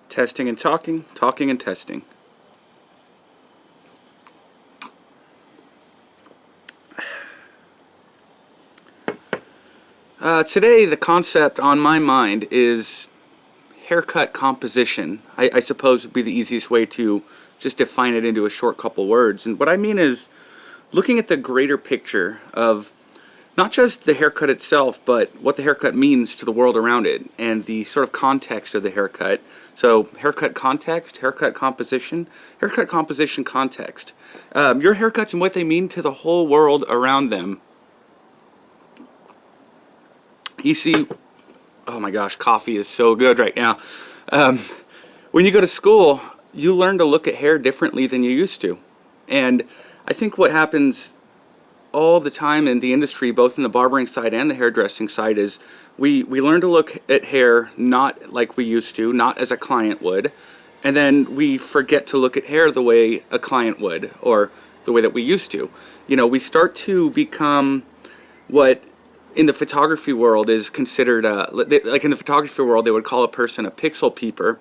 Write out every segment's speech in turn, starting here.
Testing and talking, talking and testing. Today, the concept on my mind is haircut composition. I suppose would be the easiest way to just define it into a short couple words. And what I mean is looking at the greater picture of not just the haircut itself, but what the haircut means to the world around it and the sort of context of the haircut. So haircut context, haircut composition context. Your haircuts and what they mean to the whole world around them. You see, oh my gosh, coffee is so good right now. When you go to school, you learn to look at hair differently than you used to. And I think what happens all the time in the industry, both in the barbering side and the hairdressing side, is we learn to look at hair not like we used to, not as a client would, and then we forget to look at hair the way a client would, or the way that we used to. You know, we start to become what in the photography world is considered, like in the photography world, they would call a person a pixel peeper.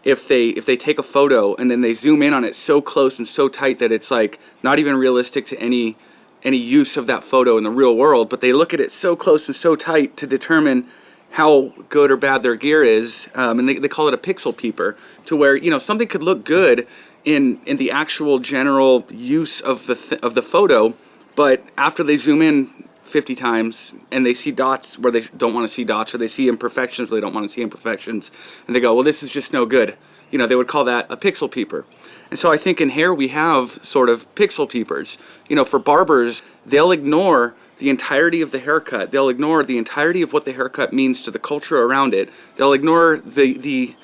If they take a photo and then they zoom in on it so close and so tight that it's like not even realistic to any use of that photo in the real world, but they look at it so close and so tight to determine how good or bad their gear is, and they call it a pixel peeper, to where, you know, something could look good in the actual general use of the photo, but after they zoom in 50 times and they see dots where they don't want to see dots, or they see imperfections where they don't want to see imperfections, and they go, well, this is just no good. You know, they would call that a pixel peeper. And so I think in hair we have sort of pixel peepers. You know, for barbers, they'll ignore the entirety of the haircut. They'll ignore the entirety of what the haircut means to the culture around it. They'll ignore and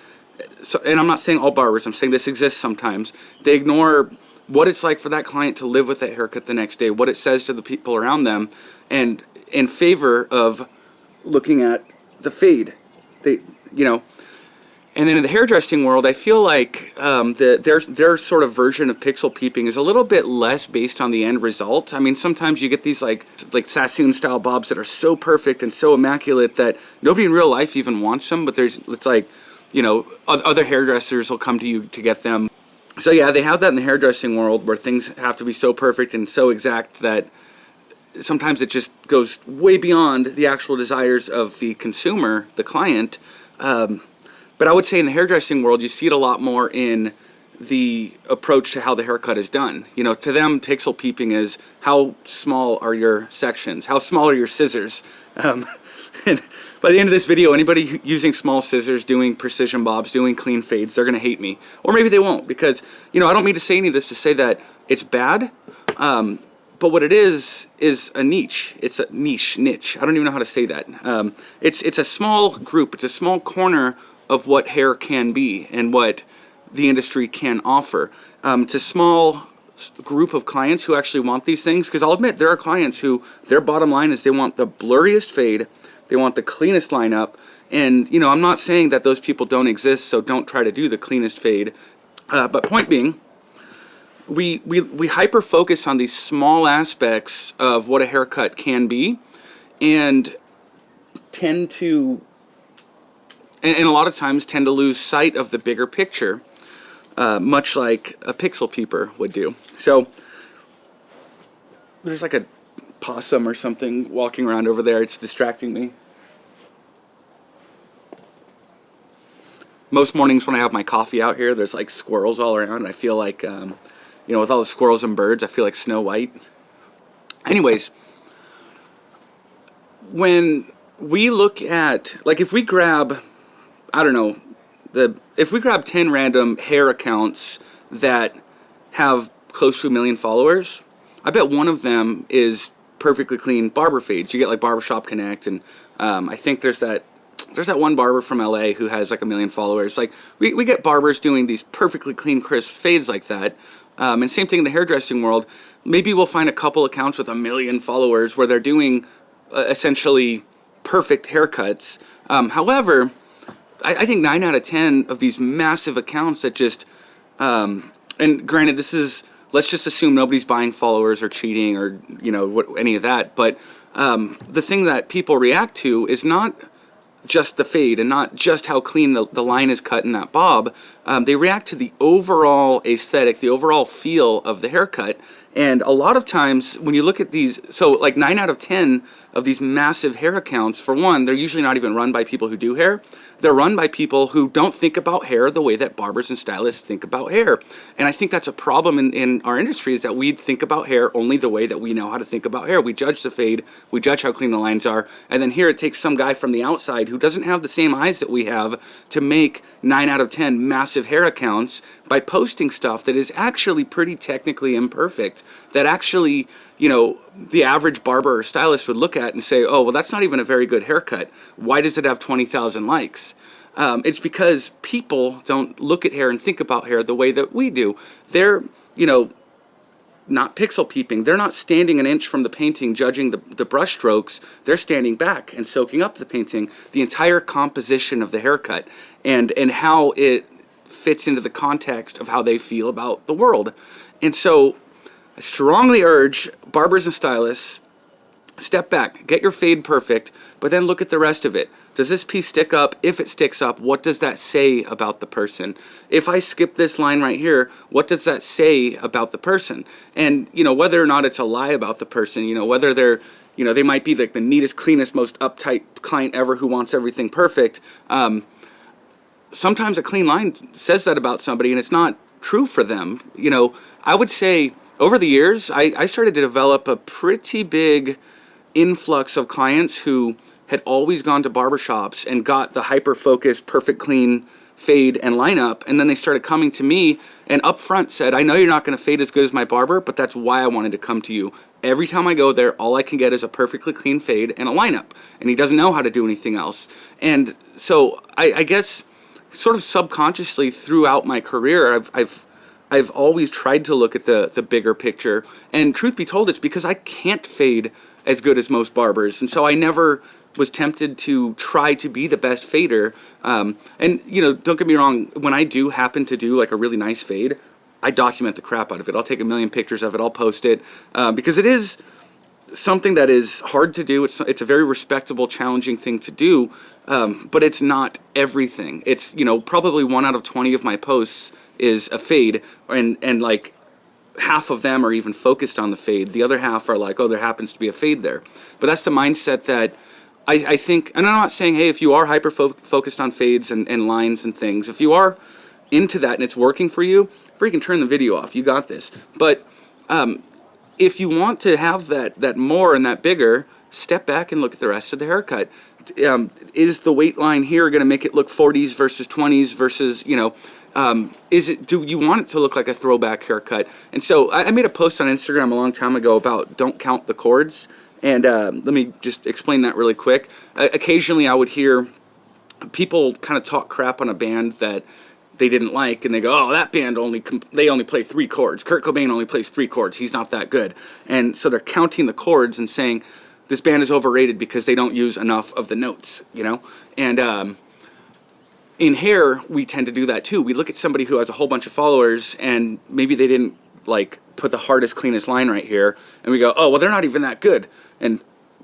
I'm not saying all barbers, I'm saying this exists sometimes. They ignore what it's like for that client to live with that haircut the next day, what it says to the people around them, and in favor of looking at the fade. And then in the hairdressing world, I feel like their sort of version of pixel peeping is a little bit less based on the end result. I mean, sometimes you get these like Sassoon style bobs that are so perfect and so immaculate that nobody in real life even wants them, but it's like, you know, other hairdressers will come to you to get them. So yeah, they have that in the hairdressing world where things have to be so perfect and so exact that sometimes it just goes way beyond the actual desires of the consumer, the client. But I would say in the hairdressing world, you see it a lot more in the approach to how the haircut is done. You know, to them, pixel peeping is how small are your sections? How small are your scissors? And by the end of this video, anybody using small scissors, doing precision bobs, doing clean fades, they're going to hate me. Or maybe they won't, because, you know, I don't mean to say any of this to say that it's bad. But what it is a niche. It's a niche. I don't even know how to say that. It's a small group. It's a small corner of what hair can be and what the industry can offer. It's a small group of clients who actually want these things, because I'll admit there are clients who their bottom line is they want the blurriest fade, they want the cleanest lineup, and, you know, I'm not saying that those people don't exist, so don't try to do the cleanest fade. But point being, we hyper focus on these small aspects of what a haircut can be, and tend to, and a lot of times tend to lose sight of the bigger picture, much like a pixel peeper would do. So there's like a possum or something walking around over there. It's distracting me. Most mornings when I have my coffee out here, there's like squirrels all around, and I feel like, you know, with all the squirrels and birds, I feel like Snow White. Anyways, when we look at, like, if we grab, I don't know, if we grab 10 random hair accounts that have close to 1 million followers, I bet one of them is perfectly clean barber fades. You get like Barbershop Connect, and I think there's that one barber from LA who has like 1 million followers. Like, we get barbers doing these perfectly clean, crisp fades like that. And same thing in the hairdressing world. Maybe we'll find a couple accounts with 1 million followers where they're doing essentially perfect haircuts. However, I think 9 out of 10 of these massive accounts that just, and granted, this is, let's just assume nobody's buying followers or cheating or, you know, any of that. But the thing that people react to is not just the fade and not just how clean the line is cut in that bob. They react to the overall aesthetic, the overall feel of the haircut. And a lot of times when you look at these, so like 9 out of 10 of these massive hair accounts, for one, they're usually not even run by people who do hair. They're run by people who don't think about hair the way that barbers and stylists think about hair. And I think that's a problem in our industry, is that we think about hair only the way that we know how to think about hair. We judge the fade, we judge how clean the lines are, and then here it takes some guy from the outside who doesn't have the same eyes that we have to make 9 out of 10 massive hair accounts by posting stuff that is actually pretty technically imperfect, that actually, you know, the average barber or stylist would look at and say, oh, well, that's not even a very good haircut. Why does it have 20,000 likes? It's because people don't look at hair and think about hair the way that we do. They're, you know, not pixel peeping. They're not standing an inch from the painting judging the brush strokes. They're standing back and soaking up the painting, the entire composition of the haircut, and how it fits into the context of how they feel about the world. And so I strongly urge barbers and stylists, step back, get your fade perfect, but then look at the rest of it. Does this piece stick up? If it sticks up, what does that say about the person? If I skip this line right here, what does that say about the person? And, you know, whether or not it's a lie about the person, you know, whether they're, you know, they might be like the neatest, cleanest, most uptight client ever who wants everything perfect. Sometimes a clean line says that about somebody and it's not true for them. You know, I would say over the years, I started to develop a pretty big influx of clients who had always gone to barbershops and got the hyper-focused, perfect clean fade and lineup, and then they started coming to me and up front said, I know you're not going to fade as good as my barber, but that's why I wanted to come to you. Every time I go there, all I can get is a perfectly clean fade and a lineup, and he doesn't know how to do anything else. And so I guess sort of subconsciously throughout my career, I've always tried to look at the bigger picture, and truth be told, it's because I can't fade as good as most barbers, and so I never was tempted to try to be the best fader. And, you know, don't get me wrong, when I do happen to do like a really nice fade, I document the crap out of it. I'll take a million pictures of it, I'll post it, because it is something that is hard to do. It's a very respectable, challenging thing to do, but it's not everything. It's, you know, probably 1 out of 20 of my posts is a fade, and like half of them are even focused on the fade. The other half are like, oh, there happens to be a fade there. But that's the mindset that I think, and I'm not saying, hey, if you are hyper-focused on fades and lines and things, if you are into that and it's working for you, freaking turn the video off. You got this. But if you want to have that more and that bigger, step back and look at the rest of the haircut. Is the weight line here going to make it look 40s versus 20s versus, you know, do you want it to look like a throwback haircut? And so I made a post on Instagram a long time ago about don't count the cords. And let me just explain that really quick. Occasionally I would hear people kind of talk crap on a band that they didn't like, and they go, oh, that band they only play 3 chords. Kurt Cobain only plays 3 chords. He's not that good. And so they're counting the chords and saying this band is overrated because they don't use enough of the notes, you know? And in hair, we tend to do that too. We look at somebody who has a whole bunch of followers and maybe they didn't like put the hardest, cleanest line right here, and we go, oh, well, they're not even that good.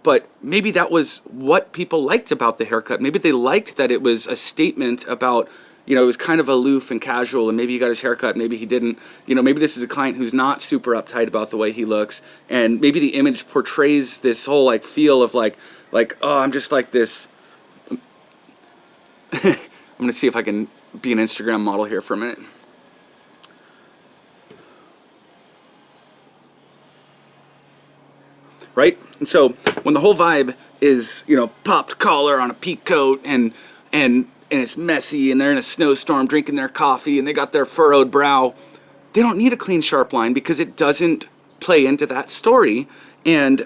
But maybe that was what people liked about the haircut. Maybe they liked that it was a statement about, you know, it was kind of aloof and casual, and maybe he got his haircut, maybe he didn't. You know, maybe this is a client who's not super uptight about the way he looks, and maybe the image portrays this whole like feel of like oh, I'm just like this. I'm gonna see if I can be an Instagram model here for a minute. Right? And so when the whole vibe is, you know, popped collar on a peak coat and it's messy and they're in a snowstorm drinking their coffee and they got their furrowed brow, they don't need a clean, sharp line because it doesn't play into that story. And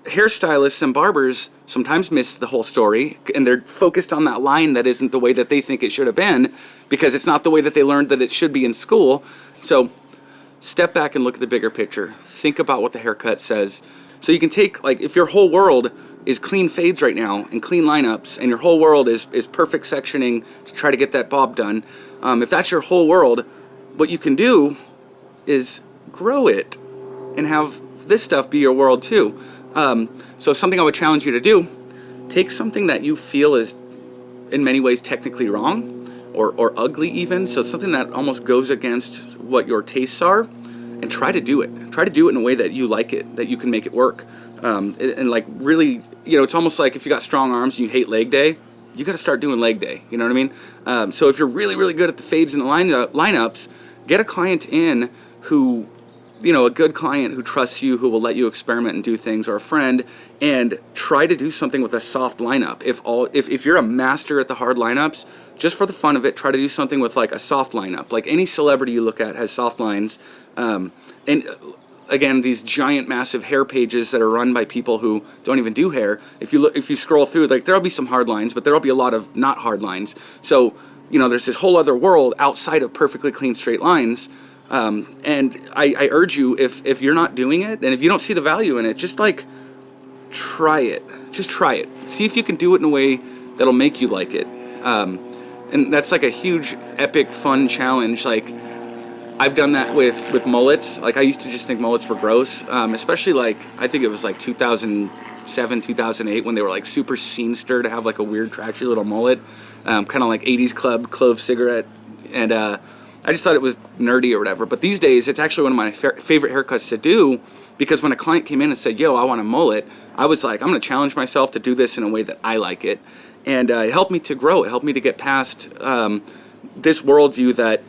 hairstylists and barbers sometimes miss the whole story, and they're focused on that line that isn't the way that they think it should have been because it's not the way that they learned that it should be in school. So step back and look at the bigger picture. Think about what the haircut says. So you can take, like, if your whole world is clean fades right now and clean lineups, and your whole world is perfect sectioning to try to get that bob done, if that's your whole world, what you can do is grow it and have this stuff be your world too. So something I would challenge you to do, take something that you feel is in many ways technically wrong or ugly even. So it's something that almost goes against what your tastes are, and try to do it. Try to do it in a way that you like it, that you can make it work. And like really, you know, it's almost like if you got strong arms and you hate leg day, you got to start doing leg day. You know what I mean? So if you're really, really good at the fades and the lineups, get a client in who, you know, a good client who trusts you, who will let you experiment and do things, or a friend, and try to do something with a soft lineup. If you're a master at the hard lineups, just for the fun of it, try to do something with like a soft lineup. Like any celebrity you look at has soft lines. And again, these giant, massive hair pages that are run by people who don't even do hair. If you scroll through, like there'll be some hard lines, but there'll be a lot of not hard lines. So, you know, there's this whole other world outside of perfectly clean straight lines. And I urge you, if you're not doing it, and if you don't see the value in it, just like try it. Just try it. See if you can do it in a way that'll make you like it. And that's like a huge, epic, fun challenge. Like I've done that with mullets. Like I used to just think mullets were gross, especially like I think it was like 2007, 2008 when they were like super scenester to have like a weird trashy little mullet, kind of like 80s club clove cigarette, and I just thought it was nerdy or whatever. But these days, it's actually one of my favorite haircuts to do, because when a client came in and said, yo, I want a mullet, I was like, I'm going to challenge myself to do this in a way that I like it. And it helped me to grow. It helped me to get past this worldview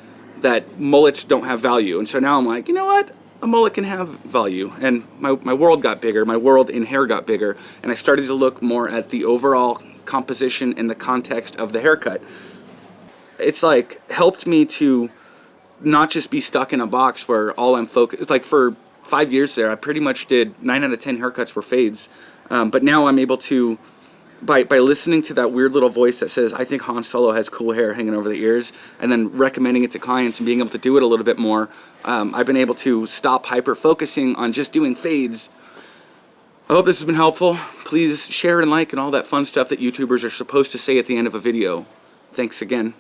that mullets don't have value. And so now I'm like, you know what? A mullet can have value. And my world got bigger. My world in hair got bigger. And I started to look more at the overall composition and the context of the haircut. It's like helped me to not just be stuck in a box where all I'm focused. It's like for 5 years there, I pretty much did 9 out of 10 haircuts were fades. But now I'm able to, by listening to that weird little voice that says, I think Han Solo has cool hair hanging over the ears, and then recommending it to clients and being able to do it a little bit more, I've been able to stop hyper-focusing on just doing fades. I hope this has been helpful. Please share and like and all that fun stuff that YouTubers are supposed to say at the end of a video. Thanks again.